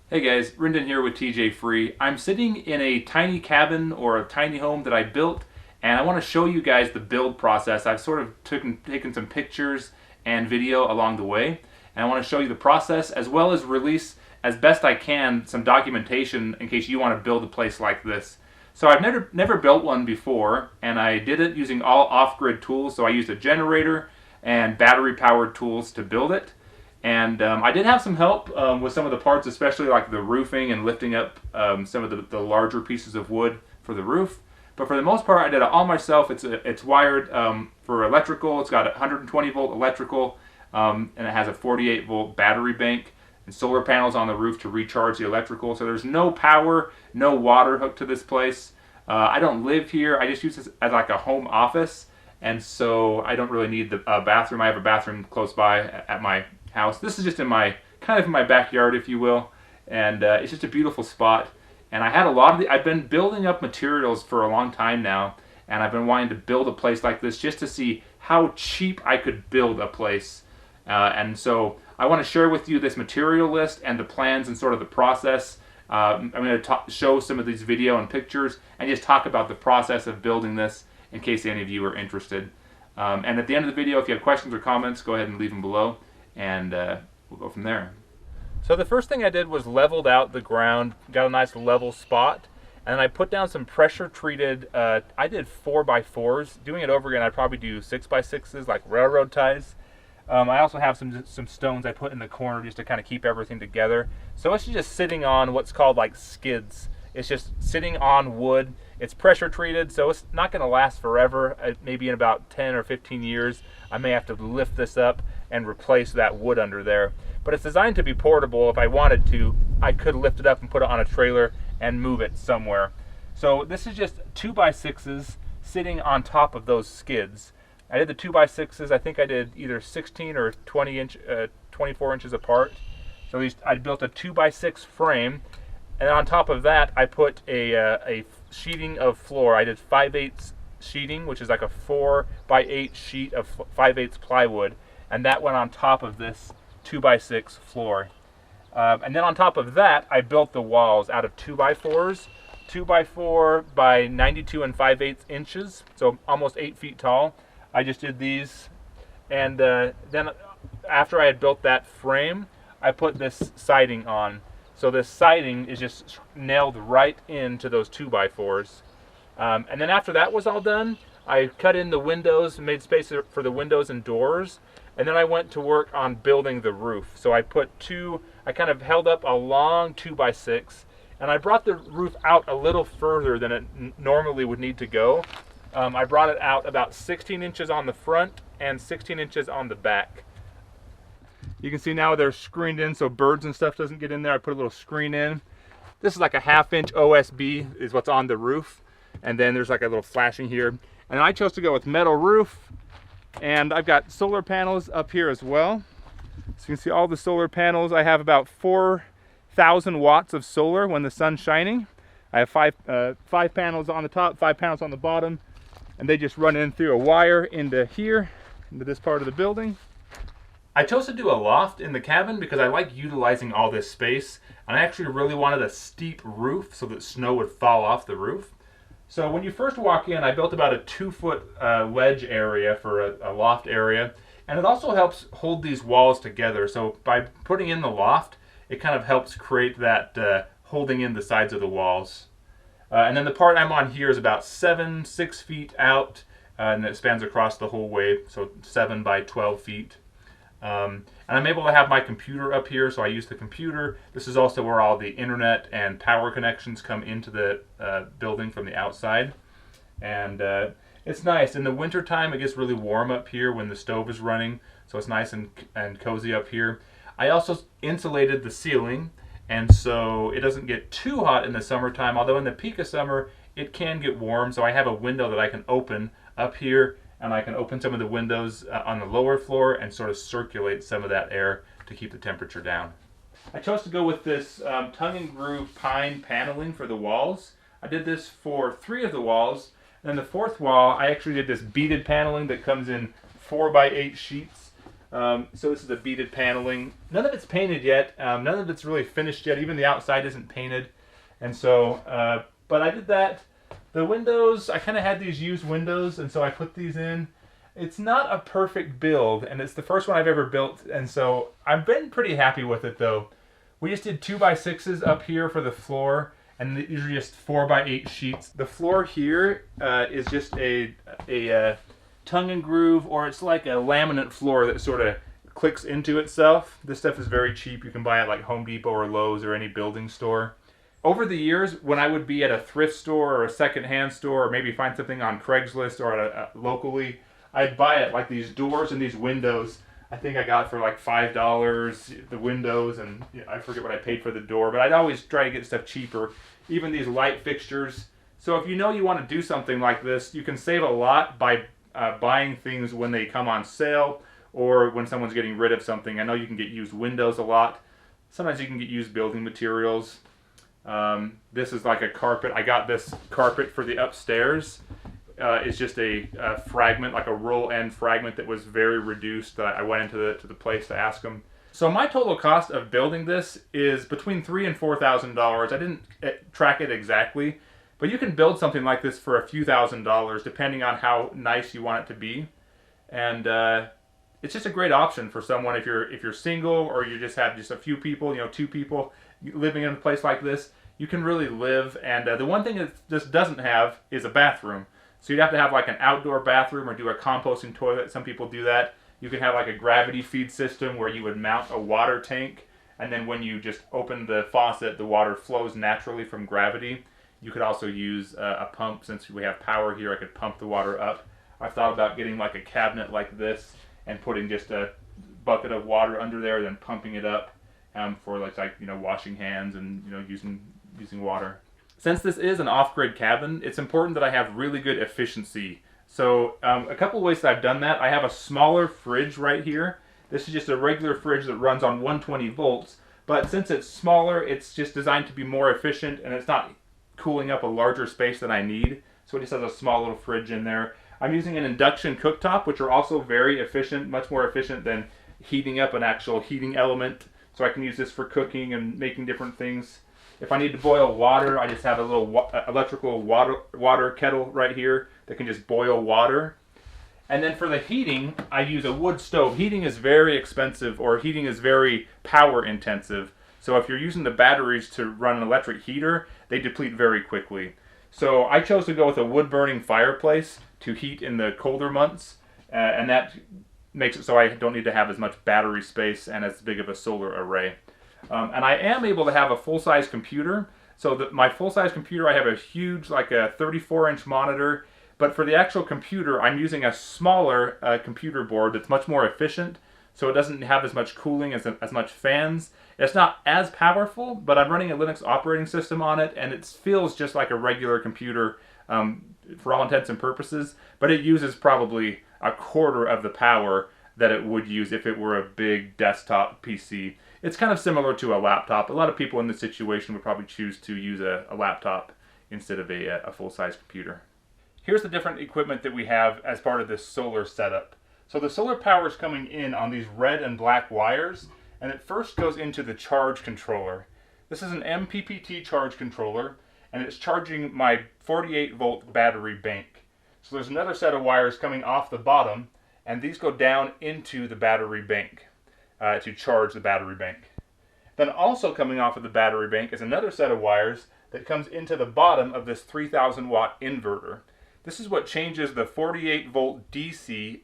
Hey guys, Rendon here with TJ Free. I'm sitting in a tiny cabin or a tiny home that I built, and I want to show you guys the build process. I've sort of taken some pictures and video along the way, and I want to show you the process as well as release as best I can some documentation in case you want to build a place like this. So I've never built one before, and I did it using all off-grid tools. So I used a generator and battery-powered tools to build it. And I did have some help with some of the parts, especially like the roofing and lifting up some of the larger pieces of wood for the roof. But for the most part, I did it all myself. It's wired for electrical. It's got a 120 volt electrical, and it has a 48 volt battery bank and solar panels on the roof to recharge the electrical. So there's no power, no water hooked to this place. I don't live here. I just use this as like a home office, and so I don't really need the bathroom. I have a bathroom close by at my house. This is just in my kind of in my backyard, if you will, and it's just a beautiful spot. And I had a lot of I've been building up materials for a long time now, and I've been wanting to build a place like this just to see how cheap I could build a place. And so I want to share with you this material list and the plans and sort of the process. I'm going to show some of these video and pictures and just talk about the process of building this in case any of you are interested. And at the end of the video, if you have questions or comments, go ahead and leave them below, and we'll go from there. So the first thing I did was leveled out the ground, got a nice level spot, and I put down some pressure treated, I did 4x4s. Doing it over again, I'd probably do 6x6s like railroad ties. I also have some stones I put in the corner just to kind of keep everything together. So it's just sitting on what's called like skids. It's just sitting on wood. It's pressure treated, so it's not going to last forever. Maybe in about 10 or 15 years, I may have to lift this up and replace that wood under there. But it's designed to be portable. If I wanted to, I could lift it up and put it on a trailer and move it somewhere. So this is just 2x6s sitting on top of those skids. I did the 2x6s. I think I did either 16 or 24 inches apart. So I built a 2x6 frame, and on top of that, I put a sheeting of floor. I did 5/8 sheeting, which is like a 4x8 sheet of 5/8 plywood, and that went on top of this 2x6 floor. And then on top of that, I built the walls out of 2x4s, 2x4 by 92 and 5/8 inches, so almost 8 feet tall. I just did these, and then after I had built that frame, I put this siding on. So this siding is just nailed right into those 2x4s. And then after that was all done, I cut in the windows, made space for the windows and doors, and then I went to work on building the roof. So I kind of held up a long 2x6, and I brought the roof out a little further than it normally would need to go. I brought it out about 16 inches on the front and 16 inches on the back. You can see now they're screened in so birds and stuff doesn't get in there. I put a little screen in. This is like a 1/2 inch OSB is what's on the roof. And then there's like a little flashing here. And I chose to go with metal roof. And I've got solar panels up here as well. So you can see all the solar panels. I have about 4,000 watts of solar when the sun's shining. I have five panels on the top, 5 panels on the bottom. And they just run in through a wire into here, into this part of the building. I chose to do a loft in the cabin because I like utilizing all this space, and I actually really wanted a steep roof so that snow would fall off the roof. So when you first walk in, I built about a 2-foot ledge area for a loft area, and it also helps hold these walls together. So by putting in the loft, it kind of helps create that holding in the sides of the walls. And then the part I'm on here is about 6 feet out, and it spans across the whole way, so 7 by 12 feet. And I'm able to have my computer up here, so I use the computer. This is also where all the internet and power connections come into the building from the outside. And it's nice. In the wintertime, it gets really warm up here when the stove is running, so it's nice and cozy up here. I also insulated the ceiling, and so it doesn't get too hot in the summertime, although in the peak of summer, it can get warm. So I have a window that I can open up here, and I can open some of the windows on the lower floor and sort of circulate some of that air to keep the temperature down. I chose to go with this tongue and groove pine paneling for the walls. I did this for 3 of the walls, and then the 4th wall, I actually did this beaded paneling that comes in 4x8 sheets. So this is the beaded paneling. None of it's painted yet. None of it's really finished yet. Even the outside isn't painted. And so, but I did that. The windows, I kind of had these used windows, and so I put these in. It's not a perfect build, and it's the first one I've ever built, and so I've been pretty happy with it though. We just did 2x6s up here for the floor, and these are just 4x8 sheets. The floor here is just a tongue and groove, or it's like a laminate floor that sort of clicks into itself. This stuff is very cheap. You can buy it like Home Depot or Lowe's or any building store. Over the years, when I would be at a thrift store or a secondhand store, or maybe find something on Craigslist or locally, I'd buy it, like these doors and these windows. I think I got for like $5 the windows, and I forget what I paid for the door, but I'd always try to get stuff cheaper. Even these light fixtures. So if you know you want to do something like this, you can save a lot by buying things when they come on sale or when someone's getting rid of something. I know you can get used windows a lot. Sometimes you can get used building materials. This is like a carpet. I got this carpet for the upstairs. It's just a fragment, like a roll end fragment that was very reduced. I went into the place to ask them. So my total cost of building this is between $3,000 and $4,000. I didn't track it exactly, but you can build something like this for a few $1,000s depending on how nice you want it to be. And it's just a great option for someone if you're single, or you just have just a few people, 2 people living in a place like this. You can really live. And the one thing that this doesn't have is a bathroom. So you'd have to have like an outdoor bathroom or do a composting toilet. Some people do that. You can have like a gravity feed system where you would mount a water tank, and then when you just open the faucet, the water flows naturally from gravity. You could also use a pump. Since we have power here, I could pump the water up. I've thought about getting like a cabinet like this and putting just a bucket of water under there, then pumping it up for like washing hands and using water. Since this is an off-grid cabin, it's important that I have really good efficiency. So a couple ways that I've done that: I have a smaller fridge right here. This is just a regular fridge that runs on 120 volts, but since it's smaller, it's just designed to be more efficient, and it's not cooling up a larger space than I need. So it just has a small little fridge in there. I'm using an induction cooktop, which are also very efficient, much more efficient than heating up an actual heating element. So I can use this for cooking and making different things. If I need to boil water, I just have a little electrical water kettle right here that can just boil water. And then for the heating, I use a wood stove. Heating is very expensive, or heating is very power intensive. So if you're using the batteries to run an electric heater, they deplete very quickly. So I chose to go with a wood-burning fireplace to heat in the colder months, and that makes it so I don't need to have as much battery space and as big of a solar array. And I am able to have a full-size computer. So my full-size computer, I have a huge, like a 34-inch monitor. But for the actual computer, I'm using a smaller computer board that's much more efficient. So it doesn't have as much cooling, as much fans. It's not as powerful, but I'm running a Linux operating system on it, and it feels just like a regular computer for all intents and purposes. But it uses probably a quarter of the power that it would use if it were a big desktop PC. It's kind of similar to a laptop. A lot of people in this situation would probably choose to use a laptop instead of a full-size computer. Here's the different equipment that we have as part of this solar setup. So the solar power is coming in on these red and black wires, and it first goes into the charge controller. This is an MPPT charge controller, and it's charging my 48-volt battery bank. So there's another set of wires coming off the bottom, and these go down into the battery bank to charge the battery bank. Then also coming off of the battery bank is another set of wires that comes into the bottom of this 3,000 watt inverter. This is what changes the 48 volt DC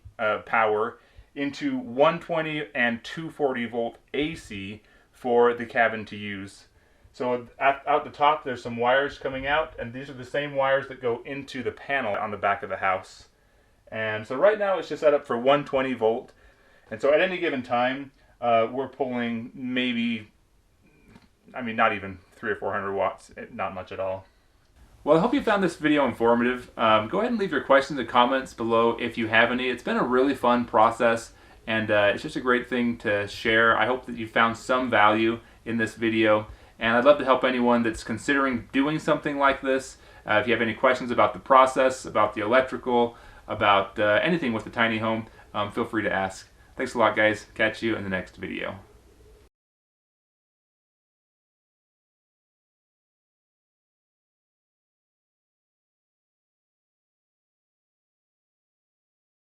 power into 120 and 240 volt AC for the cabin to use. So out the top there's some wires coming out, and these are the same wires that go into the panel on the back of the house. And so right now it's just set up for 120 volt. And so at any given time, we're pulling maybe, not even 300 or 400 watts, not much at all. Well, I hope you found this video informative. Go ahead and leave your questions and comments below if you have any. It's been a really fun process, and it's just a great thing to share. I hope that you found some value in this video, and I'd love to help anyone that's considering doing something like this. If you have any questions about the process, about the electrical, about anything with the tiny home, feel free to ask. Thanks a lot, guys. Catch you in the next video.